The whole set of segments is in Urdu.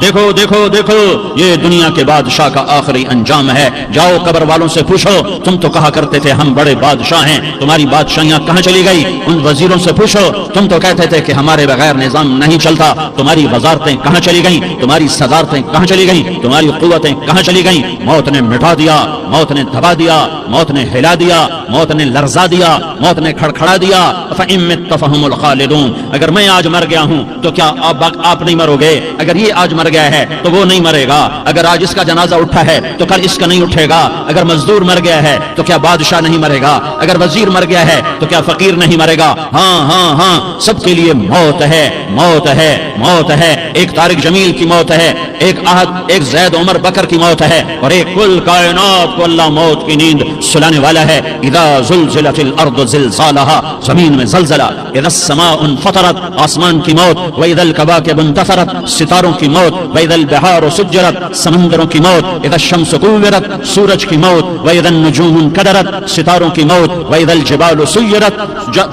دیکھو دیکھو دیکھو یہ دنیا کے بادشاہ کا آخری انجام ہے. جاؤ قبر والوں سے پوچھو تم تو کہا کرتے تھے ہم بڑے بادشاہ ہیں, تمہاری بادشاہیاں کہاں چلی گئی؟ ان وزیروں سے پوچھو تم تو کہتے تھے کہ ہمارے بغیر نظام نہیں چلتا, تمہاری وزارتیں کہاں چلی گئیں؟ تمہاری صدارتیں کہاں چلی گئیں؟ تمہاری قوتیں کہاں چلی گئیں؟ موت نے مٹا دیا, موت نے دبا دیا, موت نے ہلا دیا, موت نے لرزا دیا, موت نے کھڑکھڑا دیا. فَإِن مِتَّ فَهُمُ الْخَالِدُونَ, اگر میں آج مر گیا ہوں تو کیا آپ نہیں مرو گے؟ اگر یہ آج مر گیا ہے تو وہ نہیں مرے گا. اگر آج اس کا جنازہ اٹھا ہے تو کل اس کا نہیں اٹھے گا. اگر مزدور مر گیا ہے تو کیا بادشاہ نہیں مرے گا؟ اگر وزیر مر گیا ہے تو کیا فقیر نہیں مرے گا؟ ہاں ہاں ہاں, سب کے لیے موت ہے, موت ہے, موت ہے. ایک طارق جمیل کی موت ہے, ایک زید عمر بکر کی موت ہے, اور ایک کل کائنات کو اللہ موت کی نیند سلانے والا ہے. اذا زلزلت الارض زلزالها, زمین میں زلزلہ. اذا السماء انفطرت, آسمان کی موت. واذا الكواكب انتثرت, ستاروں کی موت. واذا البحار سجرت, سمندروں کی موت. اذا الشمس كورت, سورج کی موت. واذا النجوم انكدرت, ستاروں کی موت. واذا الجبال سيرت,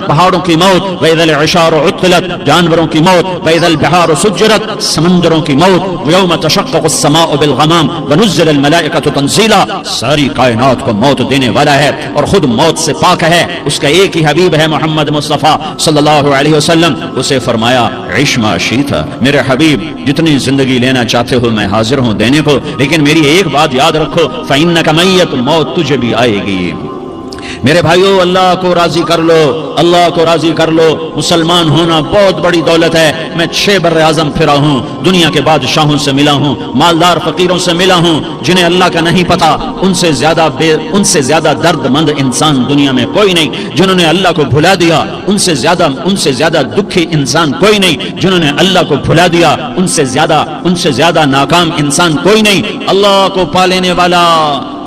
پہاڑوں کی موت. واذا العشار عطلت, جانوروں کی موت. واذا البحار سجرت, سمندروں کی موت. ويوم تشقق السماء بالغمام ونزل الملائكة تنزيلا, ساری کائنات کو موت دینے والا ہے اور خود موت سے پاک ہے. اس کا ایک ہی حبیب ہے محمد مصطفیٰ صلی اللہ علیہ وسلم. اسے فرمایا عش ما شئت, میرے حبیب جتنی زندگی لینا چاہتے ہو میں حاضر ہوں دینے کو, لیکن میری ایک بات یاد رکھو, فإنک میت, موت تجھے بھی آئے گی. میرے بھائیو اللہ کو راضی کر لو, اللہ کو راضی کر لو. مسلمان ہونا بہت بڑی دولت ہے. میں 6 بر اعظم پھرا ہوں, دنیا کے بادشاہوں سے ملا ہوں, مالدار فقیروں سے ملا ہوں, جنہیں اللہ کا نہیں پتا. ان سے زیادہ درد مند انسان دنیا میں کوئی نہیں. جنہوں نے اللہ کو بھلا دیا ان سے زیادہ دکھی انسان کوئی نہیں. جنہوں نے اللہ کو بھلا دیا ان سے زیادہ ناکام انسان کوئی نہیں. اللہ کو پا لینے والا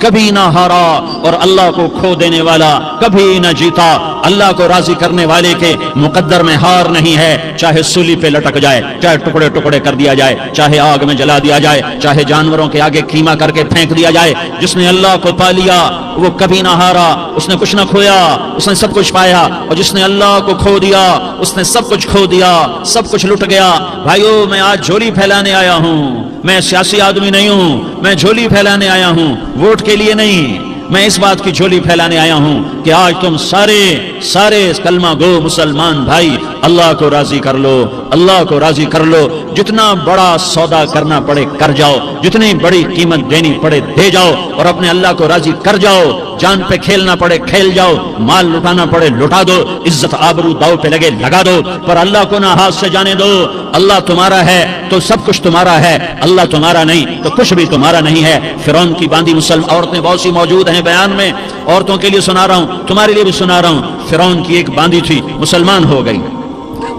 کبھی نہ ہارا اور اللہ کو کھو دینے والا کبھی نہ جیتا. اللہ کو راضی کرنے والے کے مقدر میں ہار نہیں ہے. چاہے سولی پہ لٹک جائے, چاہے ٹکڑے ٹکڑے کر دیا جائے, چاہے آگ میں جلا دیا جائے, چاہے جانوروں کے آگے قیمہ کر کے پھینک دیا جائے. جس نے اللہ کو پا لیا وہ کبھی نہ ہارا, اس نے کچھ نہ کھویا, اس نے سب کچھ پایا. اور جس نے اللہ کو کھو دیا اس نے سب کچھ کھو دیا, سب کچھ لٹ گیا. بھائیو میں آج جھولی پھیلانے آیا ہوں, میں سیاسی آدمی نہیں ہوں, میں جھولی پھیلانے آیا ہوں, ووٹ کے لیے نہیں. میں اس بات کی جھولی پھیلانے آیا ہوں کہ آج تم سارے کلمہ گو مسلمان بھائی اللہ کو راضی کر لو, اللہ کو راضی کر لو. جتنا بڑا سودا کرنا پڑے کر جاؤ, جتنی بڑی قیمت دینی پڑے دے جاؤ, اور اپنے اللہ کو راضی کر جاؤ. جان پہ کھیلنا پڑے کھیل جاؤ, مال لٹانا پڑے لٹا دو, عزت آبرو داؤ پہ لگے لگا دو, پر اللہ کو نہ ہاتھ سے جانے دو. اللہ تمہارا ہے تو سب کچھ تمہارا ہے, اللہ تمہارا نہیں تو کچھ بھی تمہارا نہیں ہے. فرعون کی باندھی مسلم عورتیں بہت سی موجود ہیں بیان میں, عورتوں کے لیے سنا رہا ہوں, تمہارے لیے بھی سنا رہا ہوں. فرعون کی ایک باندھی تھی, مسلمان ہو گئی.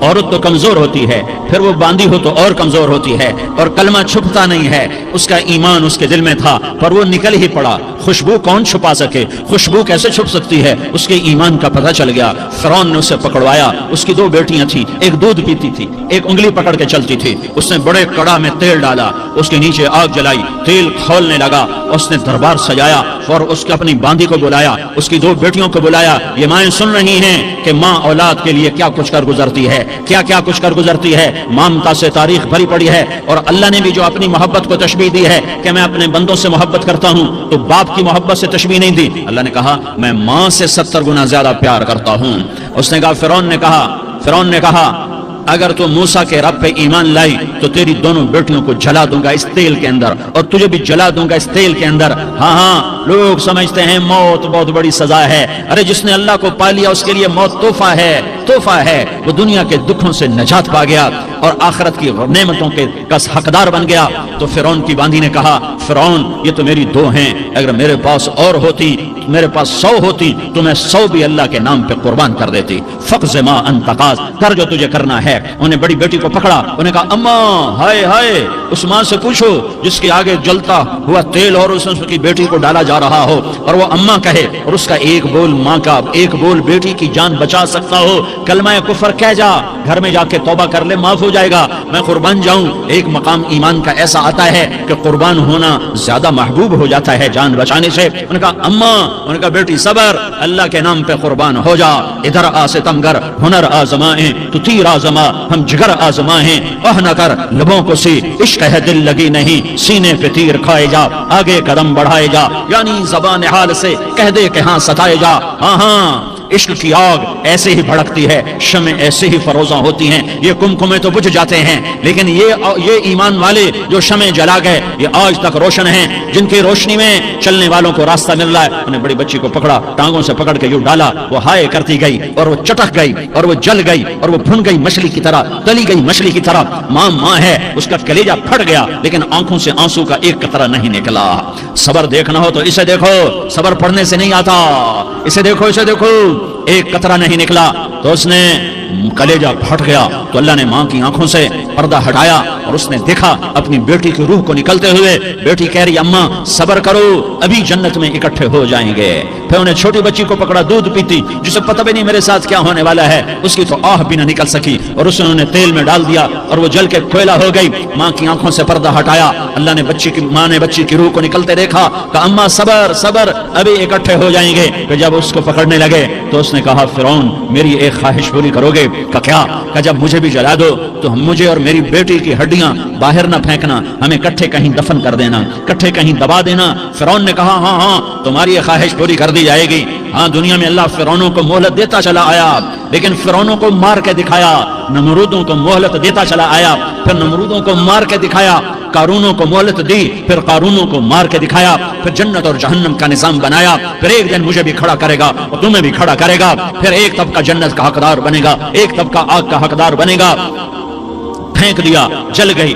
عورت تو کمزور ہوتی ہے, پھر وہ باندھی ہو تو اور کمزور ہوتی ہے, اور کلمہ چھپتا نہیں ہے. اس کا ایمان اس کے دل میں تھا پر وہ نکل ہی پڑا. خوشبو کون چھپا سکے, خوشبو کیسے چھپ سکتی ہے؟ اس کے ایمان کا پتہ چل گیا. فرعون نے اسے پکڑوایا. اس کی 2 بیٹیاں تھیں, ایک دودھ پیتی تھی, ایک انگلی پکڑ کے چلتی تھی. اس نے بڑے کڑا میں تیل ڈالا, اس کے نیچے آگ جلائی, تیل کھولنے لگا. اس نے دربار سجایا اور اس کے اپنی باندھی کو بلایا, اس کی 2 بیٹیوں کو بلایا. یہ مائیں سن رہی ہیں کہ ماں اولاد کے لیے کیا کچھ کر گزرتی ہے, کیا کچھ کر گزرتی ہے. مامتا سے تاریخ بھری پڑی ہے. اور اللہ نے بھی جو اپنی محبت کو تشبیہ دی ہے کہ میں اپنے بندوں سے محبت کرتا ہوں, تو باپ کی محبت سے تشبیہ نہیں دی. اللہ نے کہا میں ماں سے 70 گنا زیادہ پیار کرتا ہوں. اس نے کہا فرعون نے کہا اگر تو موسیٰ کے رب پہ ایمان لائی تو تیری دونوں بیٹیوں کو جلا دوں گا اس تیل کے اندر, اور تجھے بھی جلا دوں گا اس تیل کے اندر. ہاں لوگ سمجھتے ہیں موت بہت بڑی سزا ہے. ارے جس نے اللہ کو پا لیا اس کے لیے موت تحفہ ہے. وہ دنیا کے دکھوں سے نجات پا گیا اور آخرت کی نعمتوں کے حقدار بن گیا. تو فرعون کی باندھی نے کہا فرعون یہ تو میری 2 ہیں, اگر میرے پاس اور ہوتی, میرے پاس 100 ہوتی تو میں 100 بھی اللہ کے نام پہ قربان کر دیتی. فقض ما انت قاض, کر جو تجھے کرنا ہے. انہیں بڑی بیٹی کو پکڑا, انہیں کہا اماں ہائے اس ماں سے پوچھو جس کے آگے جلتا ہوا تیل اور اس کی بیٹی کو ڈالا جا رہا ہو, اور وہ اماں کہے اور اس کا ایک بول ماں کا, ایک بول بیٹی کی جان بچا سکتا ہو. کلمہ کفر کہہ جا, گھر میں جا کے توبہ کر لے, معاف ہو جائے گا. میں قربان جاؤں. ایک مقام ایمان کا ایسا آتا ہے کہ قربان ہونا زیادہ محبوب ہو جاتا ہے جان بچانے سے. انہوں نے کہا اماں, انہوں نے کہا بیٹی صبر, اللہ کے نام پہ قربان ہو جا. ادھر آ ستمگر ہنر آزمائیں تو تیر آزما, ہم جگر آزما ہیں. نہ کر لبوں کو سی عشق عشق ہے دل لگی نہیں، سینے پہ تیر کھائے جا، آگے قدم بڑھائے جا، یعنی زبان حال سے کہہ دے کہ ہاں ستائے جا۔ ہاں ہاں عشق کی آگ ایسے ہی بھڑکتی ہے، شمع ایسے ہی فروزاں ہوتی ہیں، یہ کمکمے تو بجھ جاتے ہیں، لیکن یہ ایمان والے جو شمع جلا گئے یہ آج تک روشن ہیں، جن کی روشنی میں چلنے والوں کو راستہ مل رہا ہے۔ انہیں بڑی بچی کو پکڑا، ٹانگوں سے پکڑ کے یوں ڈالا، وہ ہائے کرتی گئی اور وہ چٹک گئی اور وہ جل گئی اور وہ بھن گئی مچھلی کی طرح، تلی گئی مچھلی کی طرح۔ ماں ہے، اس کا کلیجہ پھٹ گیا لیکن آنکھوں سے آنسو کا ایک قطرہ نہیں نکلا۔ صبر دیکھنا ہو تو اسے دیکھو، صبر پڑھنے سے نہیں آتا، اسے دیکھو، اسے دیکھو، ایک قطرہ نہیں نکلا تو اس نے کلیجہ پھٹ گیا۔ تو اللہ نے ماں کی آنکھوں سے پردہ ہٹایا اور اس نے دیکھا اپنی بیٹی کی روح کو نکلتے ہوئے۔ بیٹی کہہ رہی اماں صبر کرو، ابھی جنت میں اکٹھے ہو جائیں گے۔ پھر انہیں چھوٹی بچی کو پکڑا، دودھ پیتی، جسے پتہ بھی نہیں میرے ساتھ کیا ہونے والا ہے، اس کی تو آہ بھی نہ نکل سکی، اور اسے انہوں نے تیل میں ڈال دیا اور وہ جل کے کوئلہ ہو گئی۔ ماں کی آنکھوں سے پردہ ہٹایا، اللہ نے ماں نے بچی کی روح کو نکلتے دیکھا، کہا اماں صبر صبر، ابھی اکٹھے ہو جائیں گے۔ پھر جب اس کو پکڑنے لگے تو اس نے کہا فرعون میری ایک خواہش پوری کرو گے؟ کہ کیا؟ کہ جب مجھے بھی جلا دو تو مجھے اور میری بیٹی کی ہڈیاں باہر نہ پھینکنا، ہمیں کٹھے کہیں دفن کر دینا، کٹھے کہیں دبا دینا۔ فرعون نے کہا ہاں ہاں تمہاری یہ خواہش پوری کر دی جائے گی۔ ہاں دنیا میں اللہ فرعونوں کو مہلت دیتا چلا آیا، لیکن فرعونوں کو مار کے دکھایا، نمرودوں کو مہلت دیتا چلا آیا، پھر نمرودوں کو مار کے دکھایا، قارونوں کو مہلت دی، پھر قارونوں کو مار کے دکھایا، پھر جنت اور جہنم کا نظام بنایا۔ پھر ایک دن مجھے بھی کھڑا کرے گا اور تمہیں بھی کھڑا کرے گا، پھر ایک طبقہ جنت کا حقدار بنے گا، ایک طبقہ آگ کا حقدار بنے گا۔ پھینک دیا، جل گئی،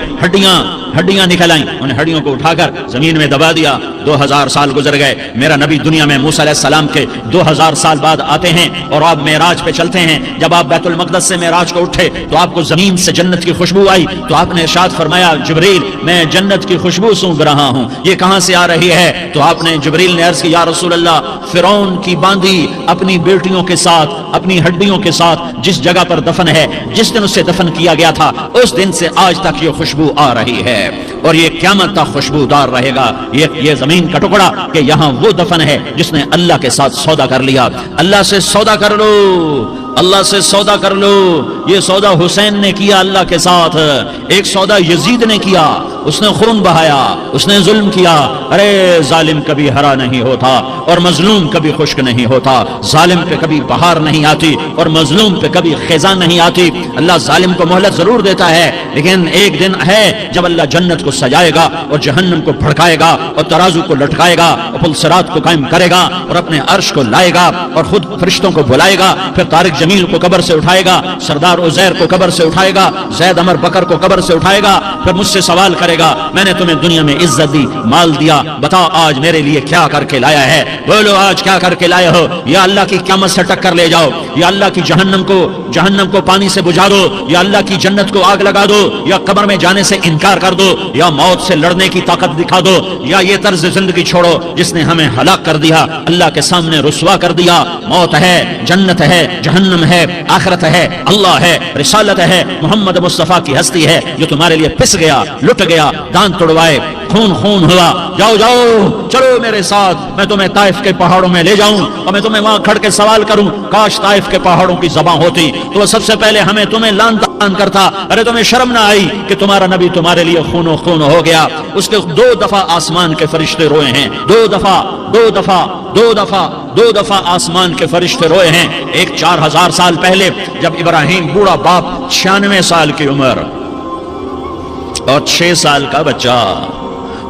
ہڈیاں نکل آئیں، انہیں ہڈیوں کو اٹھا کر زمین میں دبا دیا۔ 2000 سال گزر گئے، میرا نبی دنیا میں موسیٰ علیہ السلام کے 2000 سال بعد آتے ہیں اور آپ معراج پہ چلتے ہیں۔ جب آپ بیت المقدس سے معراج کو اٹھے تو آپ کو زمین سے جنت کی خوشبو آئی، تو آپ نے ارشاد فرمایا جبریل میں جنت کی خوشبو سونگ رہا ہوں، یہ کہاں سے آ رہی ہے؟ تو آپ نے جبریل نے عرض کی یا رسول اللہ فرعون کی باندھی اپنی بیٹیوں کے ساتھ، اپنی ہڈیوں کے ساتھ جس جگہ پر دفن ہے، جس دن اسے دفن کیا گیا تھا اس دن سے آج تک یہ خوشبو آ رہی ہے اور یہ قیامت تک خوشبودار رہے گا۔ یہ زمین کا ٹکڑا کہ یہاں وہ دفن ہے جس نے اللہ کے ساتھ سودا کر لیا۔ اللہ سے سودا کر لو، اللہ سے سودا کر لو۔ یہ سودا حسین نے کیا اللہ کے ساتھ، ایک سودا یزید نے کیا، اس نے خون بہایا، اس نے ظلم کیا۔ ارے ظالم کبھی ہرا نہیں ہوتا اور مظلوم کبھی خشک نہیں ہوتا، ظالم پہ کبھی بہار نہیں آتی اور مظلوم پہ کبھی خزاں نہیں آتی۔ اللہ ظالم کو مہلت ضرور دیتا ہے، لیکن ایک دن ہے جب اللہ جنت کو سجائے گا اور جہنم کو بھڑکائے گا اور ترازو کو لٹکائے گا اور پل صراط کو قائم کرے گا اور اپنے عرش کو لائے گا اور خود فرشتوں کو بلائے گا، پھر طارق جمیل کو قبر سے اٹھائے گا، سردار عزیر کو قبر سے اٹھائے گا، زید عمر بکر کو قبر سے اٹھائے گا، پھر مجھ سے سوال کرے گا میں نے تمہیں دنیا میں عزت دی، مال دیا، بتا آج میرے لیے کیا کر کے لایا ہے؟ بولو آج کیا کر کے لائے ہو؟ یا اللہ کی قیامت سے ٹکر لے جاؤ، یا اللہ کی جہنم کو پانی سے بجھا دو، یا اللہ کی جنت کو آگ لگا دو، یا قبر میں جانے سے انکار کر دو، یا موت سے لڑنے کی طاقت دکھا دو، یا یہ طرز زندگی چھوڑو جس نے ہمیں ہلاک کر دیا، اللہ کے سامنے رسوا کر دیا۔ موت ہے، جنت ہے، جہنم ہے، آخرت ہے، اللہ ہے، رسالت ہے، محمد مصطفیٰ کی ہستی ہے جو تمہارے لیے پس گیا، لٹ گیا، دان توڑوائے، خون ہوا۔ جاؤ چلو میرے ساتھ، میں تمہیں طائف کے پہاڑوں میں لے جاؤں اور میں تمہیں وہاں کھڑ کے سوال کروں، کاش طائف کے پہاڑوں کی زبان ہوتی تو وہ سب سے پہلے ہمیں تمہیں لعن طعن کرتا۔ ارے تمہیں شرم نہ آئی کہ تمہارا نبی تمہارے لیے خون ہو گیا؟ اس کے 2 دفعہ آسمان کے فرشتے روئے ہیں، 2 دفعہ آسمان کے فرشتے روئے ہیں۔ ایک 4000 سال پہلے جب ابراہیم بوڑھا باپ 96 سال کی عمر اور 6 سال کا بچہ،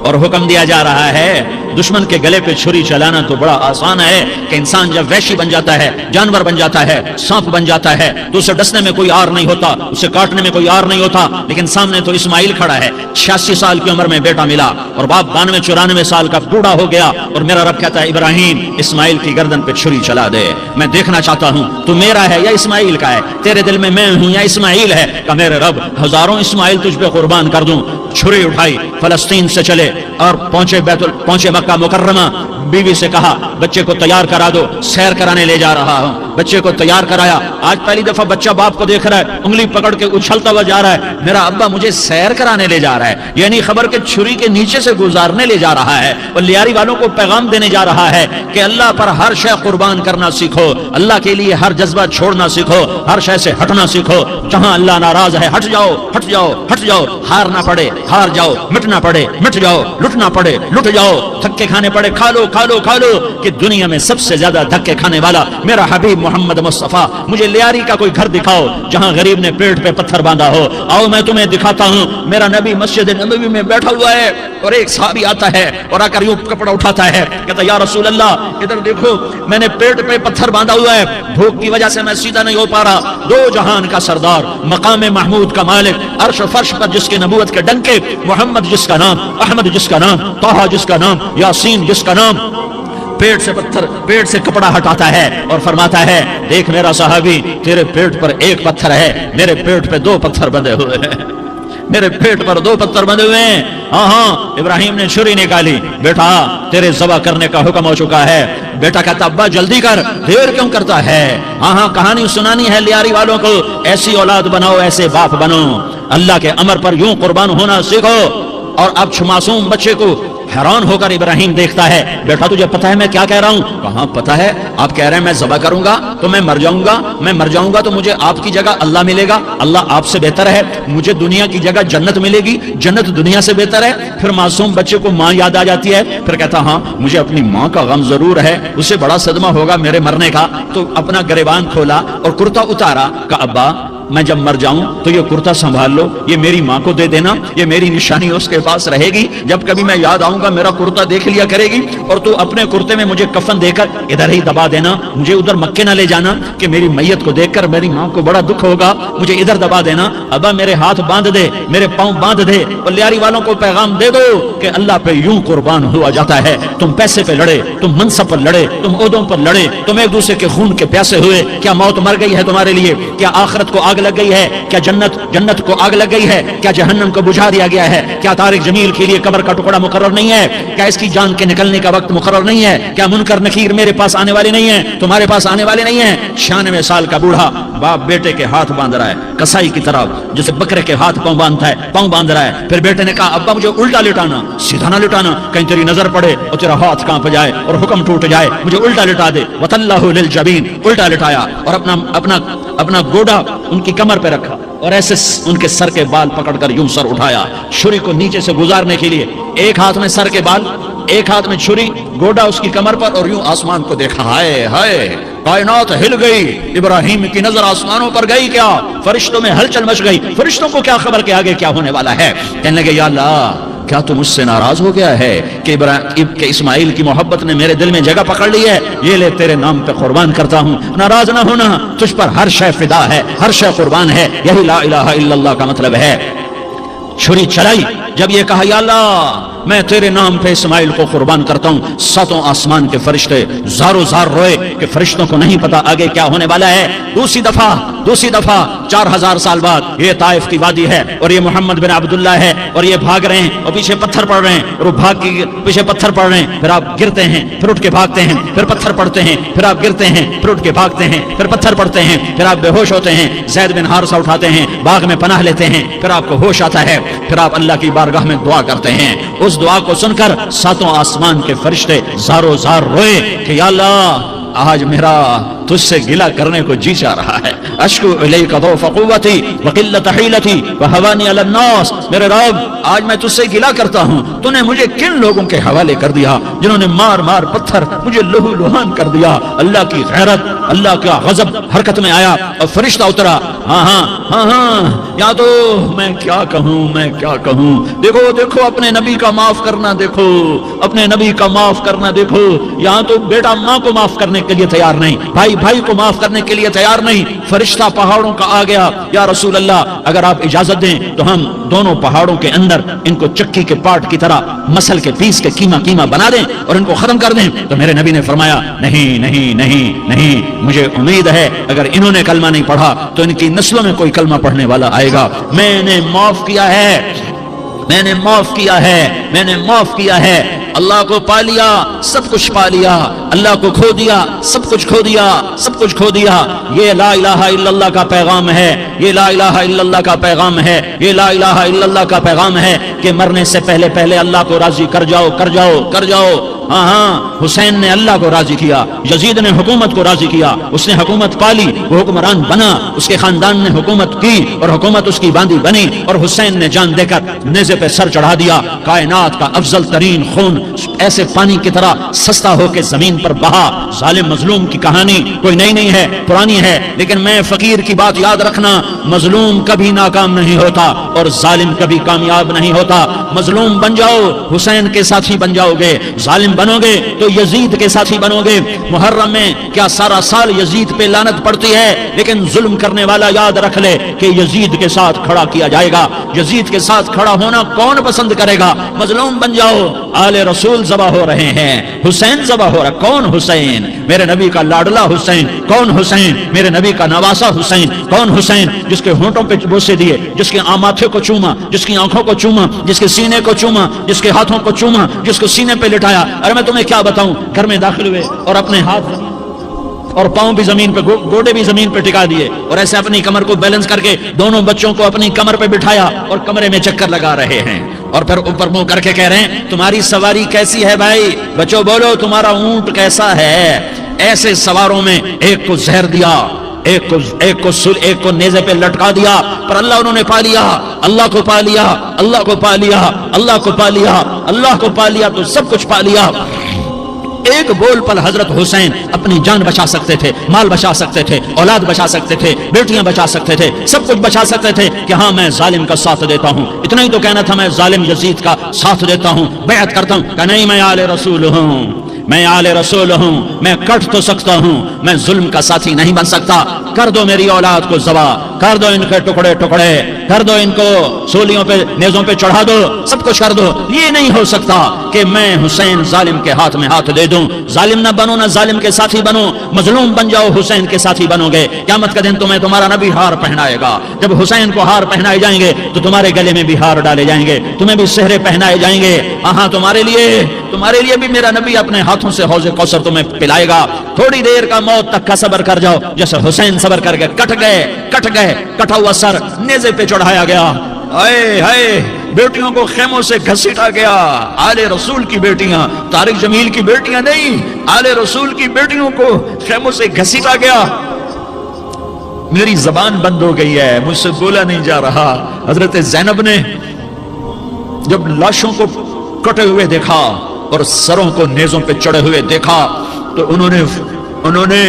اور حکم دیا جا رہا ہے دشمن کے گلے پہ چھری چلانا تو بڑا آسان ہے کہ انسان جب وحشی بن جاتا ہے، جانور بن جاتا ہے، سانپ بن جاتا ہے تو اسے ڈسنے میں کوئی آر نہیں ہوتا، اسے کاٹنے میں کوئی آر نہیں ہوتا، لیکن سامنے تو اسماعیل کھڑا ہے، 86 سال کی عمر میں بیٹا ملا اور باپ 92-94 سال کا بوڑھا ہو گیا، اور میرا رب کہتا ہے ابراہیم اسماعیل کی گردن پہ چھری چلا دے، میں دیکھنا چاہتا ہوں تو میرا ہے یا اسماعیل کا ہے، تیرے دل میں ہوں یا اسماعیل ہے؟ کہ میرے رب ہزاروں اسماعیل تجھ پہ قربان کر دوں۔ چھری اٹھائی، فلسطین سے چلے اور پہنچے مکہ مکرمہ، بیوی سے کہا بچے کو تیار کرا دو، سیر کرانے لے جا رہا ہوں۔ بچے کو تیار کرایا. آج پہلی دفعہ بچہ باپ کو دیکھ رہا ہے, انگلی پکڑ کے اچھلتا ہوا جا رہا ہے, میرا ابا مجھے سیر کرانے لے جا رہا ہے, یعنی خبر کے چھری کے نیچے سے گزارنے لے جا رہا ہے. اور لیاری والوں کو پیغام دینے جا رہا ہے کہ اللہ پر ہر شے قربان کرنا سیکھو, اللہ کے لیے ہر جذبہ چھوڑنا سیکھو, ہر شے سے ہٹنا سیکھو. جہاں اللہ ناراض ہے ہٹ جاؤ, ہٹ جاؤ, ہٹ جاؤ. ہارنا پڑے ہار جاؤ, مٹنا پڑے مٹ جاؤ, لٹنا پڑے لٹ جاؤ, دھکے کھانے پڑے کھا لو کھا لو کھا لو. کہ دنیا میں سب سے زیادہ دھکے کھانے والا میرا حبیب محمد مصطفیٰ. مجھے لیاری کا کوئی گھر دکھاؤ جہاں غریب نے پیٹ پہ پتھر باندھا ہو. آؤ میں تمہیں دکھاتا ہوں. میرا نبی مسجد نبوی میں بیٹھا ہوا ہے اور ایک صحابی آتا ہے اور آ کر یوں کپڑا اٹھاتا ہے, کہتا یا رسول اللہ ادھر دیکھو, میں نے پیٹ پہ پتھر باندھا ہوا ہے, بھوک کی وجہ سے میں سیدھا نہیں ہو پا رہا. دو جہان کا سردار, مقام محمود کا مالک, عرش و فرش پر جس کے نبوت کے ڈنکے, محمد جس کا نام, احمد جس کا نام, طہ جس کا نام, یاسین جس کا نام, پیٹ سے پتھر, پیٹ سے کپڑا ہٹاتا ہے اور فرماتا ہے دیکھ میرا صحابی, تیرے پیٹ پر ایک پتھر ہے, میرے پیٹ پہ دو پتھر بندھے ہوئے ہیں, میرے پیٹ پر دو پتھر بندھے ہوئے ہیں. ہاں ہاں ابراہیم نے چھری نکالی, بیٹا تیرے ذبح کرنے کا حکم ہو چکا ہے. بیٹا کہتا ابا جلدی کر, دیر کیوں کرتا ہے. ہاں ہاں کہانی سنانی ہے لیاری والوں کو, ایسی اولاد بناؤ, ایسے باپ بنو, اللہ کے امر پر یوں قربان ہونا سیکھو. اور اب معصوم بچے کو حیران ہو کر ابراہیم دیکھتا ہے, بیٹا تجھے پتا ہے میں کیا کہہ رہا ہوں. کہاں پتا ہے, آپ کہہ رہے ہیں میں ذبح کروں گا تو میں مر جاؤں گا, میں مر جاؤں گا تو مجھے آپ کی جگہ اللہ ملے گا, اللہ آپ سے بہتر ہے, مجھے دنیا کی جگہ جنت ملے گی, جنت دنیا سے بہتر ہے. پھر معصوم بچے کو ماں یاد آ جاتی ہے, پھر کہتا ہاں مجھے اپنی ماں کا غم ضرور ہے, اسے بڑا صدمہ ہوگا میرے مرنے کا. تو اپنا گریبان کھولا اور کرتا اتارا, کہا ابا میں جب مر جاؤں تو یہ کرتا سنبھال لو, یہ میری ماں کو دے دینا, یہ میری نشانی اس کے پاس رہے گی, جب کبھی میں یاد آؤں گا میرا کرتا دیکھ لیا کرے گی, اور تو اپنے کرتے میں مجھے کفن دے کر ادھر ہی دبا دینا, مجھے ادھر مکے نہ لے جانا کہ میری میت کو دیکھ کر میری ماں کو بڑا دکھ ہوگا, مجھے ادھر دبا دینا. ابا میرے ہاتھ باندھ دے, میرے پاؤں باندھ دے, اور لیاری والوں کو پیغام دے دو کہ اللہ پہ یوں قربان ہوا جاتا ہے. تم پیسے پہ لڑے, تم منصب پر لڑے, تم عہدوں پر لڑے, تم ایک دوسرے کے خون کے پیاسے ہوئے, کیا موت مر گئی ہے تمہارے لیے, کیا آخرت کو آگ لگ گئی ہے, کیا جنت کو آگ لگ گئی ہے, کیا جہنم کو بجھا دیا گیا ہے, کیا طارق جمیل کے لیے قبر کا ٹکڑا مقرر نہیں ہے, کیا اس کی جان کے نکلنے کا وقت مقرر نہیں ہے, کیا منکر نکیر میرے پاس آنے والے نہیں ہیں, تمہارے پاس آنے والے نہیں ہیں. 96 سال کا بوڑھا باپ بیٹے کے ہاتھ باندھ رہا ہے کسائی کی طرح, جسے بکرے کے ہاتھ پاؤں باندھتا ہے, پاؤں باندھ رہا ہے. پھر بیٹے نے کہا ابا مجھے الٹا لٹانا, سیدھا نہ لٹانا, کہیں تیری نظر پڑے اور تیرا ہاتھ کانپ جائے اور حکم ٹوٹ جائے, مجھے الٹا لٹا دے. وَتَلَّهُ لِلْجَبِينِ, الٹا لٹایا اور اپنا گوڑا ان کی کمر پہ رکھا اور ایسے ان کے سر کے بال پکڑ کر یوں سر اٹھایا, چھری کو نیچے سے گزارنے کے لیے. ایک ہاتھ میں سر کے بال, ایک ہاتھ میں چھری, گوڑا اس کی کمر پر, اور یوں آسمان کو دیکھا. ہائے ہائے کائنات ہل گئی, ابراہیم کی نظر آسمانوں پر گئی, کیا فرشتوں میں ہلچل مچ گئی. فرشتوں کو کیا خبر کہ آگے کیا ہونے والا ہے. کہنے لگے یا اللہ کیا تو مجھ سے ناراض ہو گیا ہے کہ اسماعیل کی محبت نے میرے دل میں جگہ پکڑ لی ہے, یہ لے تیرے نام پہ قربان کرتا ہوں. ناراض نہ ہونا, تجھ پر ہر شے فدا ہے, ہر شے قربان ہے, یہی لا الہ الا اللہ کا مطلب ہے. چھری چلائی, جب یہ کہا یا اللہ میں تیرے نام پہ اسماعیل کو قربان کرتا ہوں, 7 آسمان کے فرشتے زارو زار روئے کہ فرشتوں کو نہیں پتا آگے کیا ہونے والا ہے. دوسری دفعہ 4000 سال بعد یہ طائف کی وادی ہے اور یہ محمد بن عبداللہ ہے اور یہ بھاگ رہے ہیں اور پیچھے پتھر پڑ رہے ہیں, اور وہ بھاگ کے پیچھے پتھر پڑ رہے ہیں. پھر آپ گرتے ہیں, پھر اٹھ کے بھاگتے ہیں, پھر پتھر پڑتے ہیں, پھر آپ گرتے ہیں, پھر اٹھ کے بھاگتے ہیں, پھر پتھر پڑتے ہیں, پھر آپ بے ہوش ہوتے ہیں, زید بن حارثہ اٹھاتے ہیں, باغ میں پناہ لیتے ہیں, پھر آپ کو ہوش آتا ہے, پھر آپ اللہ کی بارگاہ میں دعا کرتے ہیں. اس دعا کو سن کر 7 آسمان کے فرشتے زارو زار روئے کہ یا اللہ آج میرا تجھ سے گلہ کرنے کو جی چاہ رہا ہے. اشکو الیک ضعف قوتی وقلت حیلتی وہوانی علی الناس, میرے رب آج میں تجھ سے گلہ کرتا ہوں, تو نے مجھے کن لوگوں کے حوالے کر دیا جنہوں نے مار مار پتھر مجھے لہو لہان کر دیا. اللہ کی غیرت, اللہ کا غضب حرکت میں آیا اور فرشتہ اترا. ہاں یا تو میں کیا کہوں. دیکھو اپنے نبی کا معاف کرنا, دیکھو اپنے نبی کا معاف کرنا. دیکھو یہاں تو بیٹا ماں کو معاف کرنے کے لیے تیار نہیں, بھائی کو معاف کرنے کے لیے تیار نہیں. فرشتہ پہاڑوں کا آ گیا, یا رسول اللہ اگر آپ اجازت دیں تو ہم دونوں پہاڑوں کے اندر ان کو چکی کے پاٹ کی طرح مسل کے پیس کے کیما بنا دیں اور ان کو ختم کر دیں. تو میرے نبی نے فرمایا نہیں, مجھے امید ہے اگر انہوں نے کلمہ نہیں پڑھا تو ان کی نسلوں میں کوئی کلمہ پڑھنے والا آئے گا. میں نے معاف کیا ہے. اللہ کو پا لیا سب کچھ پا لیا، اللہ کو کھو دیا سب کچھ کھو دیا، سب کچھ کھو دیا۔ یہ لا الہ الا اللہ کا پیغام ہے، یہ لا الہ الا اللہ کا پیغام ہے، یہ لا الہ الا اللہ کا پیغام ہے کہ مرنے سے پہلے پہلے اللہ کو راضی کر جاؤ کر جاؤ کر جاؤ۔ ہاں ہاں، حسین نے اللہ کو راضی کیا، یزید نے حکومت کو راضی کیا، اس نے حکومت پالی، وہ حکمران بنا، اس کے خاندان نے حکومت کی اور حکومت اس کی باندھی بنی، اور حسین نے جان دے کر نیزے پہ سر چڑھا دیا۔ کائنات کا افضل ترین خون ایسے پانی کی طرح سستا ہو کے زمین پر بہا۔ ظالم مظلوم کی کہانی کوئی نئی نہیں ہے، پرانی ہے، لیکن میں فقیر کی بات یاد رکھنا، مظلوم کبھی ناکام نہیں ہوتا اور ظالم کبھی کامیاب نہیں ہوتا۔ مظلوم بن جاؤ حسین کے ساتھی بن جاؤ گے، ظالم بنو گے تو یزید کے ساتھی بنو گے۔ محرم میں کیا سارا سال یزید پہ لعنت پڑتی ہے، لیکن ظلم کرنے والا یاد رکھ لے کہ یزید کے ساتھ کھڑا کیا جائے گا۔ یزید کے ساتھ کھڑا ہونا کون پسند کرے گا؟ مظلوم بن جاؤ۔ آل رسول ذبح ہو رہے ہیں، حسین ذبح ہو رہا۔ کون حسین؟ میرے نبی کا لاڈلا حسین۔ کون حسین؟ میرے نبی کا نواسا حسین۔ کون حسین؟ جس کے ہونٹوں پہ بوسے دیے، جس کے ماتھے کو چوما، جس کی آنکھوں کو چوما، جس کے سینے کو چوما، جس کے ہاتھوں کو چوما، جس کو سینے پہ لٹایا۔ ارے میں تمہیں کیا بتاؤں، گھر میں داخل ہوئے اور اپنے ہاتھ اور پاؤں بھی زمین پہ، گوڑے بھی زمین پہ ٹکا دیے، اور ایسے اپنی کمر کو بیلنس کر کے دونوں بچوں کو اپنی کمر پہ بٹھایا اور کمرے میں چکر لگا رہے ہیں، اور پھر اوپر منہ کر کے کہہ رہے ہیں تمہاری سواری کیسی ہے بھائی؟ بچوں بولو تمہارا اونٹ کیسا ہے؟ ایسے سواروں میں ایک کو زہر دیا، ایک کو نیزے پہ لٹکا دیا، پر اللہ انہوں نے پا لیا، اللہ کو پا لیا، اللہ کو پا لیا، اللہ کو پا لیا، اللہ کو پا لیا تو سب کچھ پا لیا۔ ایک بول پر حضرت حسین اپنی جان بچا سکتے تھے، مال بچا سکتے تھے، اولاد بچا سکتے تھے، بیٹیاں بچا سکتے تھے، سب کچھ بچا سکتے تھے کہ ہاں میں ظالم کا ساتھ دیتا ہوں۔ اتنا ہی تو کہنا تھا، میں ظالم یزید کا ساتھ دیتا ہوں، بیعت کرتا ہوں کہ نہیں، میں آل رسول ہوں، میں آل رسول ہوں، میں کٹ تو سکتا ہوں، میں ظلم کا ساتھی نہیں بن سکتا۔ کر دو میری اولاد کو ذبح، کر دو ان کے ٹکڑے ٹکڑے، کر دو ان کو سولیوں پہ نیزوں پہ چڑھا دو، سب کچھ کر دو۔ یہ نہیں ہو سکتا کہ میں حسین ظالم کے ہاتھ میں ہاتھ دے دوں۔ ظالم نہ بنو، نہ ظالم کے ساتھی بنو، مظلوم بن جاؤ، حسین کے ساتھی بنو گے۔ قیامت کا دن تمہیں تمہارا نبی ہار پہنائے گا، جب حسین کو ہار پہنائے جائیں گے تو تمہارے گلے میں بھی ہار ڈالے جائیں گے، تمہیں بھی سہرے پہنائے جائیں گے۔ ہاں تمہارے لیے بھی میرا نبی اپنے ہاتھوں سے حوض کوثر تمہیں پلائے گا۔ تھوڑی دیر کا موت تک کا صبر کر جاؤ، جیسے حسین صبر کر کے کٹ گئے، کٹا ہوا سر نیزے پہ چڑھایا گیا۔ اے بیٹیوں کو خیموں سے گھسیٹا گیا، آل رسول کی بیٹیاں، طارق جمیل کی بیٹیاں نہیں، آل رسول کی بیٹیوں کو خیموں سے گھسیٹا گیا۔ میری زبان بند ہو گئی ہے، مجھ سے بولا نہیں جا رہا۔ حضرت زینب نے جب لاشوں کو کٹے ہوئے دیکھا اور سروں کو نیزوں پہ چڑھے ہوئے دیکھا تو انہوں نے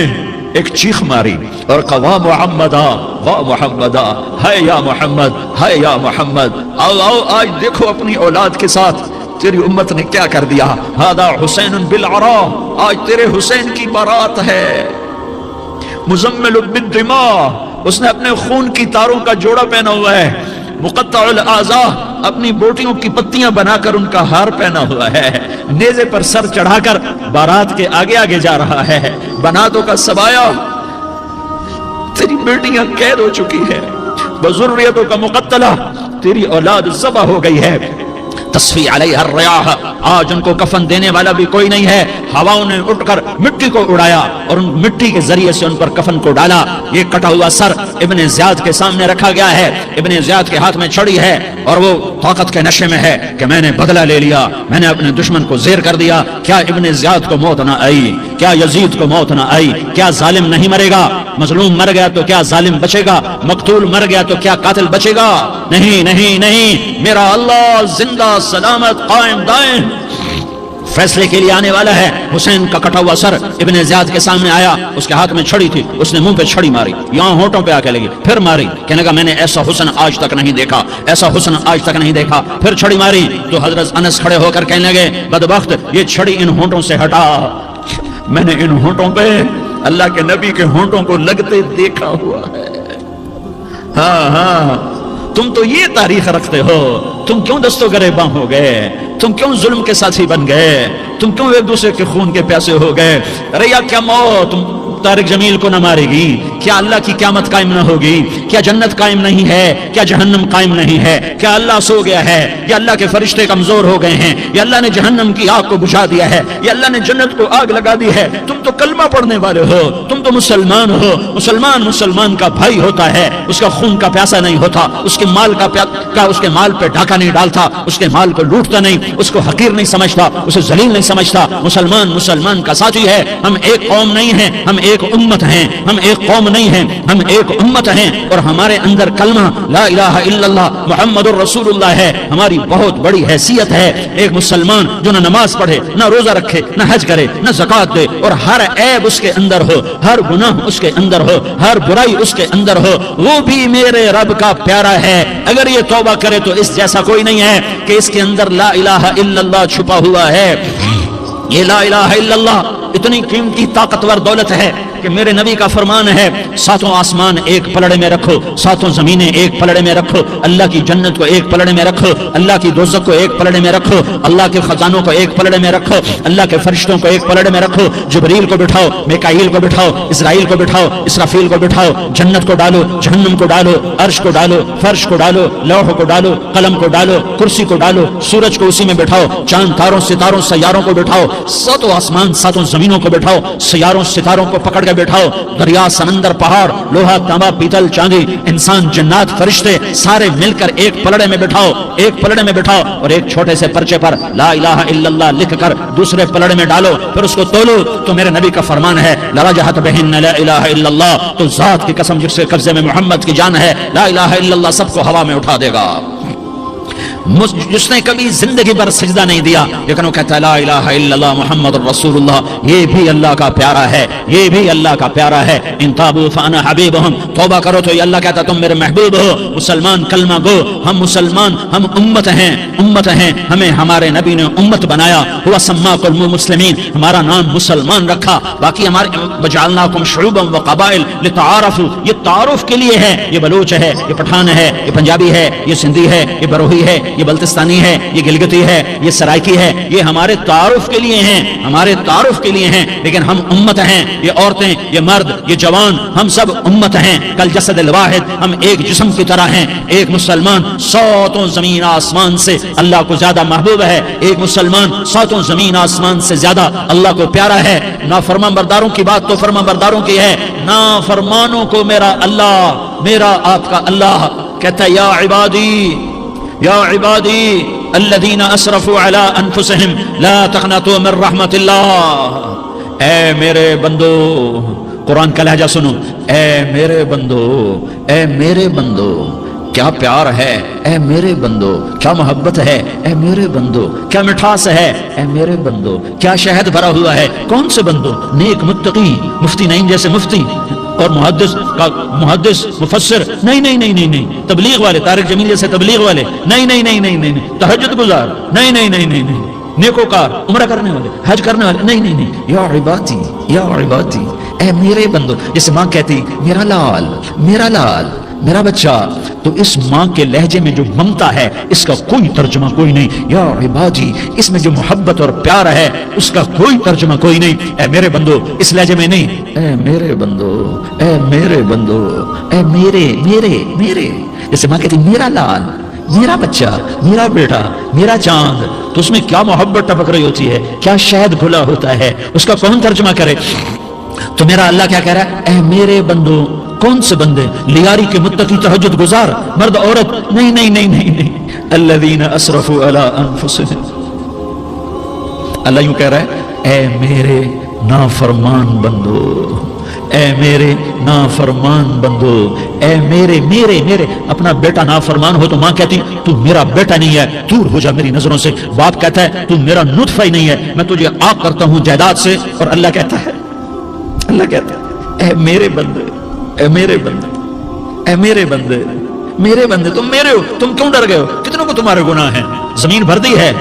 ایک چیخ ماری اور کہا واہ محمدہ، واہ محمدہ، ہے یا محمد، ہے یا محمد، آؤ آج دیکھو اپنی اولاد کے ساتھ تیری امت نے کیا کر دیا۔ ہذا حسین بالعراء، آج تیرے حسین کی بارات ہے۔ مزمل بالدماء، اس نے اپنے خون کی تاروں کا جوڑا پہنا ہوا ہے۔ مقطع الاعضاء، اپنی بوٹیوں کی پتیاں بنا کر ان کا ہار پہنا ہوا ہے۔ نیزے پر سر چڑھا کر بارات کے آگے آگے جا رہا ہے۔ بناتوں کا سبایا، تیری بیٹیاں قید ہو چکی ہے، بذریتوں کا مقتلہ، تیری اولاد ذبح ہو گئی ہے۔ تصفی علیہ الریاح، آج ان کو کفن دینے والا بھی کوئی نہیں ہے۔ ہواؤں نے اٹھ کر مٹی کو اڑایا اور ان مٹی کے ذریعے سے ان پر کفن کو ڈالا۔ یہ کٹا ہوا سر ابن زیاد کے سامنے رکھا گیا ہے۔ ابن زیاد کے ہاتھ میں چھڑی ہے اور وہ طاقت کے نشے میں ہے کہ میں نے بدلہ لے لیا، میں نے اپنے دشمن کو زیر کر دیا۔ کیا ابن زیاد کو موت نہ آئی؟ کیا یزید کو موت نہ آئی؟ کیا ظالم نہیں مرے گا؟ مظلوم مر گیا تو کیا ظالم بچے گا؟ مقتول مر گیا تو کیا قاتل بچے گا؟ نہیں نہیں نہیں، میرا اللہ زندہ سلامت قائم دائم فیصلے کے لیے آنے والا ہے۔ حسین کا کٹا ہوا سر ابن زیاد کے سامنے آیا، اس کے ہاتھ میں چھڑی تھی، اس نے منہ پہ چھڑی ماری، یہاں ہونٹوں پہ آ کے لگی، پھر ماری، کہنے لگا میں نے ایسا حسن آج تک نہیں دیکھا، ایسا حسن آج تک نہیں دیکھا، پھر چھڑی ماری تو حضرت انس کھڑے ہو کر کہنے لگے بدبخت، یہ چھڑی ان ہونٹوں سے ہٹا، میں نے ان ہونٹوں پہ اللہ کے نبی کے ہونٹوں کو لگتے دیکھا ہوا ہے۔ ہاں تم تو یہ تاریخ رکھتے ہو، تم کیوں دستوں گریباں ہو گئے؟ تم کیوں ظلم کے ساتھی بن گئے؟ تم کیوں ایک دوسرے کے خون کے پیاسے ہو گئے؟ ارے یا کیا موت، طارق جمیل کو نہ مارے گی؟ کیا اللہ کی قیامت قائم نہ ہوگی؟ کیا جنت قائم نہیں ہے؟ کیا جہنم قائم نہیں ہے؟ کیا اللہ سو گیا ہے؟ یا اللہ کے فرشتے کمزور ہو گئے ہیں؟ یا اللہ نے جہنم کی آگ کو بجھا دیا ہے؟ یا اللہ نے جنت کو آگ لگا دی ہے؟ تم تو کلمہ پڑھنے والے ہو، تم تو مسلمان ہو۔ مسلمان کا بھائی ہوتا ہے، اس کا خون کا پیاسا نہیں ہوتا، اس کے مال اس کے مال پہ ڈاکہ نہیں ڈالتا، اس کے مال کو لوٹتا نہیں، اس کو حقیر نہیں سمجھتا، اسے ذلیل نہیں سمجھتا۔ مسلمان کا ساتھی ہے۔ ہم ایک قوم نہیں ہیں، ہم ایک امت ہیں۔ ہم ایک قوم نہیں ہیں، ہم ایک امت ہیں، اور ہمارے اندر کلمہ لا الہ الا اللہ محمد الرسول اللہ ہے۔ ہماری بہت بڑی حیثیت ہے۔ ایک مسلمان جو نہ نماز پڑھے، نہ روزہ رکھے، نہ حج کرے، نہ زکات دے، اور ہر عیب اس کے اندر ہو، ہر گناہ اس کے اندر ہو، ہر برائی اس کے اندر ہو، وہ بھی میرے رب کا پیارا ہے۔ اگر یہ توبہ کرے تو اس جیسا کوئی نہیں ہے کہ اس کے اندر لا الہ الا اللہ چھپا ہوا ہے۔ یہ لا الہ الا اللہ اتنی قیمتی طاقتور دولت ہے کہ میرے نبی کا فرمان ہے، ساتوں آسمان ایک پلڑے میں رکھو، ساتوں زمینیں ایک پلڑے میں رکھو، اللہ کی جنت کو ایک پلڑے میں رکھو، اللہ کی دوزخ کو ایک پلڑے میں رکھو، اللہ کے خزانوں کو ایک پلڑے میں رکھو، اللہ کے فرشتوں کو ایک پلڑے میں رکھو، جبریل کو بٹھاؤ، میکائیل کو بٹھاؤ، اسرائیل کو بٹھاؤ، اسرافیل کو بٹھاؤ، جنت کو ڈالو، جہنم کو ڈالو، عرش کو ڈالو، فرش کو ڈالو، لوح کو ڈالو، قلم کو ڈالو، کرسی کو ڈالو، سورج کو اسی میں بٹھاؤ، چاند تاروں ستاروں سیاروں کو بٹھاؤ، ساتوں آسمان ساتوں زمینوں کو بٹھاؤ، سیاروں ستاروں کو پکڑ کے بٹھاؤ، دریا سمندر پہاڑ لوہا تانبا پیتل چاندی انسان جنات فرشتے سارے مل کر ایک پلڑے میں بٹھاؤ، ایک پلڑے میں بٹھاؤ، اور ایک چھوٹے سے پرچے پر لا الہ الا اللہ لکھ کر دوسرے پلڑے میں ڈالو، پھر اس کو تولو تو میرے نبی کا فرمان ہے لرجحت بہن لا الہ الا اللہ، تو ذات کی قسم جس کے قبضے میں محمد کی جان ہے، لا الہ الا اللہ سب کو ہوا میں اٹھا دے گا۔ جس نے کبھی زندگی پر سجدہ نہیں دیا لیکن وہ کہتا ہے لا الہ الا اللہ محمد الرسول اللہ، یہ بھی اللہ کا پیارا ہے، یہ بھی اللہ کا پیارا ہے۔ ان تابوا فانا حبیبہم، توبہ کرو تو یہ اللہ کہتا ہے تم میرے محبوب ہو۔ مسلمان کلمہ گو، ہم مسلمان، ہم امت ہیں، امت ہیں، ہمیں ہمارے نبی نے امت بنایا، ہوا سماکم المسلمین، ہمارا نام مسلمان رکھا، باقی ہمارے وجعلناکم شعوبا وقبائل لتعارفوا، یہ تعارف کے لیے ہے، یہ بلوچ ہے، یہ پٹھان ہے، یہ پنجابی ہے، یہ سندھی ہے، یہ بروہی ہے، یہ بلتستانی ہے، یہ گلگتی ہے، یہ سرائکی ہے، یہ ہمارے تعارف کے لیے ہیں، ہمارے تعارف کے لیے ہیں، لیکن ہم امت ہیں، یہ عورتیں، یہ مرد، یہ جوان، ہم سب امت ہیں، کل جسد الواحد، ہم ایک جسم کی طرح ہیں۔ ایک مسلمان ساتوں زمین آسمان سے اللہ کو زیادہ محبوب ہے، ایک مسلمان ساتوں زمین آسمان سے زیادہ اللہ کو پیارا ہے۔ نافرمان برداروں کی بات تو فرمان برداروں کی ہے، نافرمانوں کو میرا اللہ، میرا آپ کا اللہ کہتا ہے یا عبادی، یا عبادی الذین اسرفوا علی انفسہم لا تقنطوا من رحمت اللہ، اے میرے بندو، قرآن کا لہجہ سنو، اے میرے بندو، اے میرے بندو، کیا پیار ہے، اے میرے بندو، کیا محبت ہے، اے میرے بندو، کیا مٹھاس ہے، اے میرے بندو، کیا شہد بھرا ہوا ہے۔ کون سے بندو؟ نیک متقی، مفتی نعیم جیسے مفتی اور محدث مفسر، نہیں نہیں نہیں نہیں نہیں، تبلیغ والے، طارق جمیل جیسے تبلیغ والے، نہیں نہیں نہیں نہیں نہیں، تہجد گزار، نہیں نہیں نہیں نہیں نہیں، نیکوکار، عمرہ کرنے والے، حج کرنے والے، نہیں نہیں نہیں، یا عبادی، یا عبادی، اے میرے بندو، جیسے ماں کہتی میرا لال، میرا لال، میرا بچہ، تو اس ماں کے لہجے میں جو ممتا ہے اس کا کوئی ترجمہ کوئی نہیں۔ یا عبادی، اس میں جو محبت اور پیار ہے اس کا کوئی ترجمہ کوئی نہیں۔ اے میرے بندو اس لہجے میں نہیں، اے میرے بندو، اے میرے بندو، اے میرے میرے میرے، جیسے ماں کہتی میرا لال، میرا بچہ، میرا بیٹا، میرا چاند، تو اس میں کیا محبت ٹپک رہی ہوتی ہے، کیا شہد گھلا ہوتا ہے، اس کا کون ترجمہ کرے؟ تو میرا اللہ کیا کہہ رہا ہے؟ اے میرے بندو، کون سے بندے؟ لیاری کے متقی، تہجد گزار، مرد عورت، نہیں نہیں نہیں نہیں نہیں، الذین اسرفوا علی انفسہم، اللہ یوں کہہ رہا ہے اے میرے نافرمان بندو، اے میرے نافرمان بندو، اے میرے میرے میرے۔ اپنا بیٹا نافرمان ہو تو ماں کہتی تو میرا بیٹا نہیں ہے، دور ہو جا میری نظروں سے۔ باپ کہتا ہے تو میرا نطفہ ہی نہیں ہے، میں تجھے عاق کرتا ہوں جائیداد سے، اور اللہ کہتا ہے، اللہ کہتا ہے اے میرے بندے، اے میرے بندے، اے میرے بندے، میرے بندے، تم میرے ہو، تم کیوں ڈر گئے ہو؟ کتنوں کو تمہارے گناہ ہیں، زمین بھر دی ہے،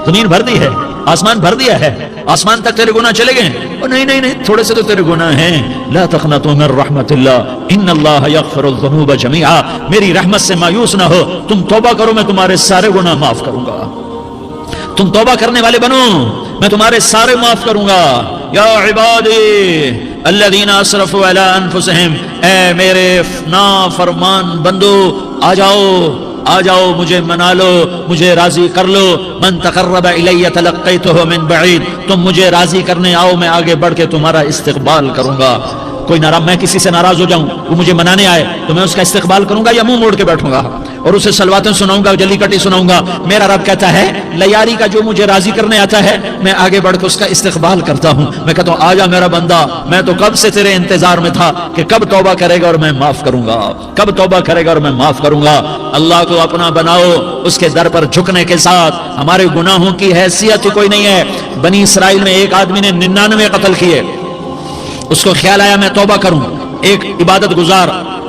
زمین بھر دی ہے، آسمان بھر دیا ہے، آسمان تک تیرے گناہ چلے گئے؟ اور نہیں نہیں نہیں، تھوڑے سے تو تیرے گناہ ہیں۔ لا تقنطوا من رحمت اللہ ان اللہ یغفر الذنوب جميعا، میری رحمت سے مایوس نہ ہو، تم توبہ کرو میں تمہارے سارے گناہ معاف کروں گا، تم توبہ کرنے والے بنو میں تمہارے سارے معاف کروں گا۔ یا عبادی الذین اسرفوا علی انفسہم، اے میرے نافرمان بندو آ جاؤ مجھے منا لو، مجھے راضی کر لو. من تقرب الی تلقیتہ من بعید، تم مجھے راضی کرنے آؤ، میں آگے بڑھ کے تمہارا استقبال کروں گا. کوئی ناراض، میں کسی سے ناراض ہو جاؤں، وہ مجھے منانے آئے تو میں اس کا استقبال کروں گا یا منہ موڑ کے بیٹھوں گا اور اسے صلواتیں سناؤں گا، جلی کٹی سناؤں گا؟ میرا رب کہتا ہے لیاری کا جو مجھے راضی کرنے آتا ہے میں آگے بڑھ کے اس کا استقبال کرتا ہوں. میں کہتا ہوں آجا میرا بندہ، میں تو کب سے تیرے انتظار میں تھا کہ کب توبہ کرے گا اور میں معاف کروں گا، کب توبہ کرے گا اور میں معاف کروں گا. اللہ کو اپنا بناؤ، اس کے در پر جھکنے کے ساتھ. ہمارے گناہوں کی حیثیت ہی کوئی نہیں ہے. بنی اسرائیل میں ایک آدمی نے 99 قتل کیے، اس کو خیال آیا میں توبہ کروں. ایک عبادت گزار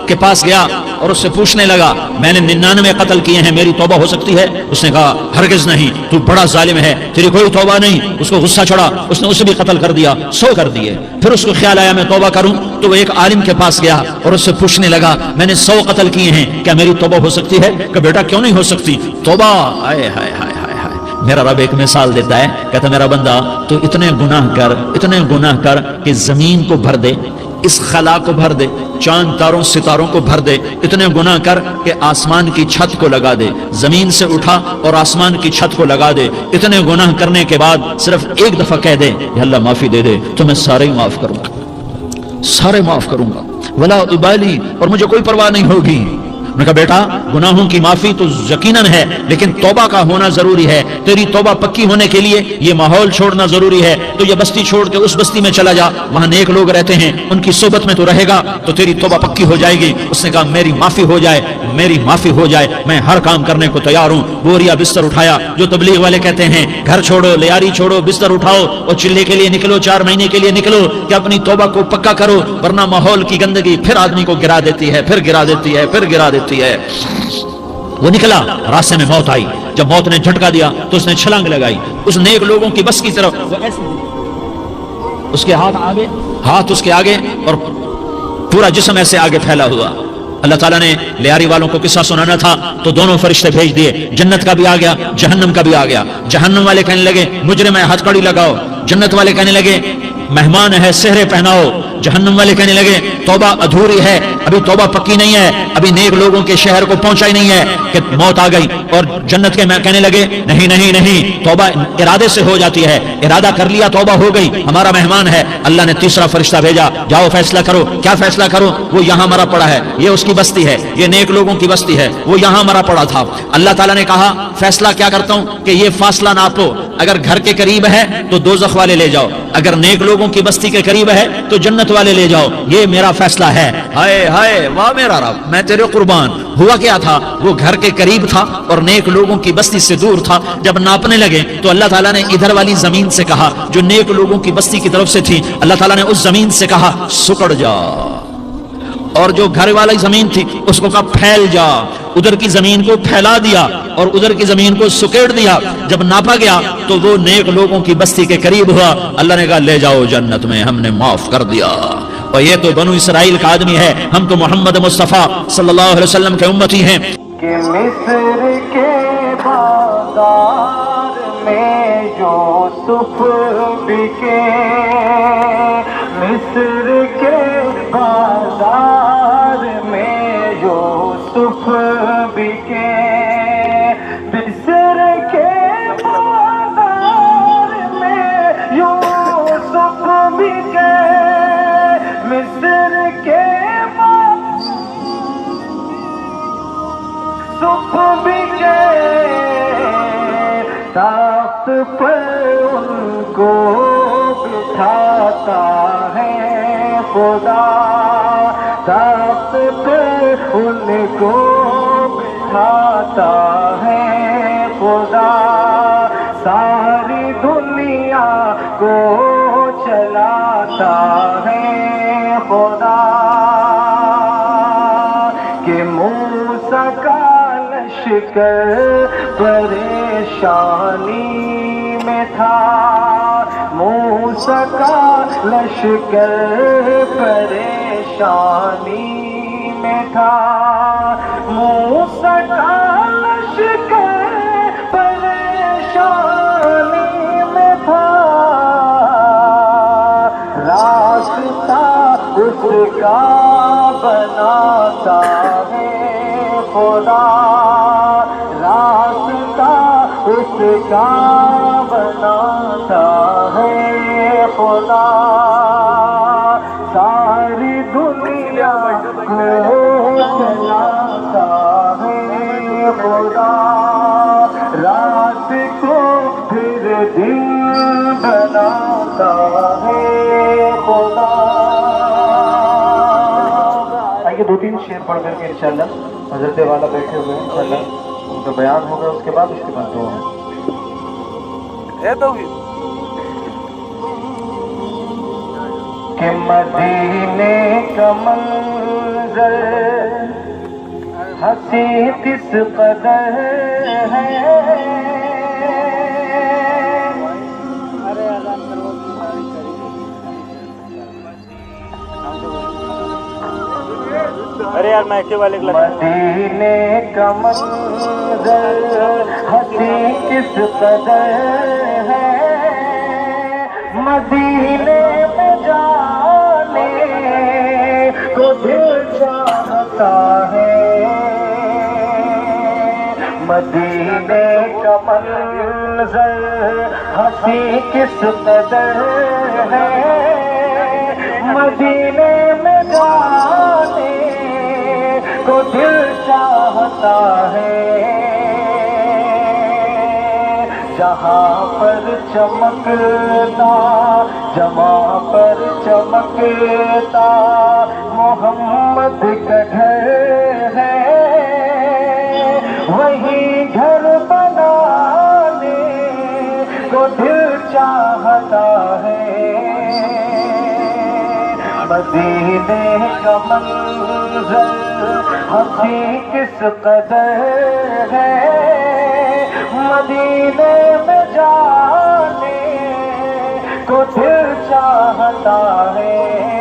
کے پاس گیا اور اس سے پوچھنے لگا میں نے 99 قتل کیے ہیں، میری توبہ ہو سکتی ہے؟ اس نے کہا ہرگز نہیں، تو بڑا ظالم ہے، تیری کوئی توبہ نہیں. اس کو غصہ چڑھا، اس نے اسے بھی قتل کر دیا، 100 کر دیے. پھر اس کو خیال آیا میں توبہ کروں تو وہ ایک عالم کے پاس گیا اور اس سے پوچھنے لگا میں نے 100 قتل کیے ہیں، کیا میری توبہ ہو سکتی ہے؟ کہ بیٹا کیوں نہیں ہو سکتی توبہ؟ آئے ہائے ہائے ہائے ہائے. میرا رب ایک مثال دیتا ہے، کہتا میرا بندہ تو اتنے گناہ کر کہ زمین کو بھر دے، اس خلا کو بھر دے، چاند تاروں ستاروں کو بھر دے. اتنے گناہ کر کہ آسمان کی چھت کو لگا دے، زمین سے اٹھا اور آسمان کی چھت کو لگا دے. اتنے گناہ کرنے کے بعد صرف ایک دفعہ کہہ دے یا اللہ معافی دے دے تو میں سارے ہی معاف کروں گا، سارے معاف کروں گا، ولا ابالی، اور مجھے کوئی پرواہ نہیں ہوگی. میں کہا بیٹا گناہوں کی معافی تو یقیناً ہے لیکن توبہ کا ہونا ضروری ہے. تیری توبہ پکی ہونے کے لیے یہ ماحول چھوڑنا ضروری ہے. تو یہ بستی چھوڑ کے اس بستی میں چلا جا، وہاں نیک لوگ رہتے ہیں، ان کی صحبت میں تو رہے گا تو تیری توبہ پکی ہو جائے گی. اس نے کہا میری معافی ہو جائے، میری معافی ہو جائے، میں ہر کام کرنے کو تیار ہوں. بوریا بستر اٹھایا، جو تبلیغ والے کہتے ہیں گھر چھوڑو، لیاری چھوڑو، بستر اٹھاؤ اور چلے کے لیے نکلو، 4 مہینے کے لیے نکلو کہ اپنی توبہ کو پکا کرو، ورنہ ماحول کی گندگی پھر آدمی کو گرا دیتی ہے، پھر گرا دیتی ہے، پھر گرا دیتی ہے. وہ نکلا، راستے میں موت آئی. جب موت نے جھٹکا دیا تو اس نے چھلانگ لگائی اس نیک لوگوں کی بس کی طرف. وہ ایسے اس کے ہاتھ اس کے آگے اور پورا جسم ایسے آگے پھیلا ہوا. اللہ تعالیٰ نے لیاری والوں کو قصہ سنانا تھا تو دونوں فرشتے بھیج دیے. جنت کا بھی آ گیا، جہنم کا بھی آ گیا. جہنم والے کہنے لگے مجرم ہے، ہتھ کڑی لگاؤ. جنت والے کہنے لگے مہمان ہے، سہرے پہناؤ. جہنم والے کہنے لگے توبہ ادھوری ہے، ابھی توبہ پکی نہیں ہے، ابھی نیک لوگوں کے شہر کو پہنچا ہی نہیں ہے کہ موت آ گئی. اور جنت کے کہنے لگے نہیں، توبہ ارادے سے ہو جاتی ہے، ارادہ کر لیا توبہ ہو گئی، ہمارا مہمان ہے. اللہ نے تیسرا فرشتہ بھیجا، جاؤ فیصلہ کرو. کیا فیصلہ کرو؟ وہ یہاں مرا پڑا ہے، یہ اس کی بستی ہے، یہ نیک لوگوں کی بستی ہے، وہ یہاں مرا پڑا تھا. اللہ تعالیٰ نے کہا فیصلہ کیا کرتا ہوں کہ یہ فاصلہ ناپو، اگر گھر کے قریب ہے تو دوزخ والے لے جاؤ، اگر نیک لوگوں کی بستی کے قریب ہے تو جنت والے لے جاؤ. یہ میرا فیصلہ ہے. ہائے ہائے واہ میرا رب، میں تیرے قربان. ہوا کیا تھا؟ وہ گھر کے قریب تھا اور نیک لوگوں کی بستی سے دور تھا. جب ناپنے لگے تو اللہ تعالیٰ نے ادھر والی زمین سے کہا جو نیک لوگوں کی بستی کی طرف سے تھی، اللہ تعالیٰ نے اس زمین سے کہا سکڑ جا، اور جو گھر والی زمین تھی اس کو کہا پھیل جا. ادھر کی زمین کو پھیلا دیا اور ادھر کی زمین کو سکیڑ دیا. جب ناپا گیا تو وہ نیک لوگوں کی بستی کے قریب ہوا. اللہ نے کہا لے جاؤ جنت میں، ہم نے معاف کر دیا. اور یہ تو بنو اسرائیل کا آدمی ہے، ہم تو محمد مصطفیٰ صلی اللہ علیہ وسلم کے امتی ہیں. کہ مصر کے بازار میں یوسف بکے، مصر کے بازار میں یوسف بکے، مصر کے بازار میں یوسف بکے، مصر کے یوسف بکے، تخت پر ان کو بٹھاتا ہے خدا، تخت پر ان کو بٹھاتا ہے خدا، ساری دنیا کو چلاتا ہے خدا. کہ موسیٰ کا لشکر پریشانی میں تھا، موسیٰ کا لشکر پریشانی میں تھا، موسیٰ کا لشکر پریشانی میں تھا، راستہ کا بناتا ہے خدا، راستہ اس کا بناتا ہے خدا، ساری دنیا کو چلاتا ہے خدا، رات کو پھر دن بناتا ہے خدا۔ آئیے دو تین شعر پڑھ کر کے انشاءاللہ حضرت والا بیٹھے ہوئے ہیں، انشاءاللہ ان کا بیان ہوگا، اس کے بعد دعا ہے تو کہ مدینے کا منظر ہنسی کس قدر ہے، ارے یار میں والے مدینے کا منظر ہنسی کس قدر ہے، مدینے میں جانے کو دل چاہتا ہے، مدینے کا منظر ہنسی کس قدر ہے، مدینے میں جانے کو دل چاہتا ہے، جہاں پر چمکتا جہاں پر چمکتا محمد کا گھر ہے، وہی گھر بنانے کو دل چاہتا ہے، مدینے کا منظر ہنسی کس قدر ہے، مدینے میں جانے کو دل چاہتا ہے،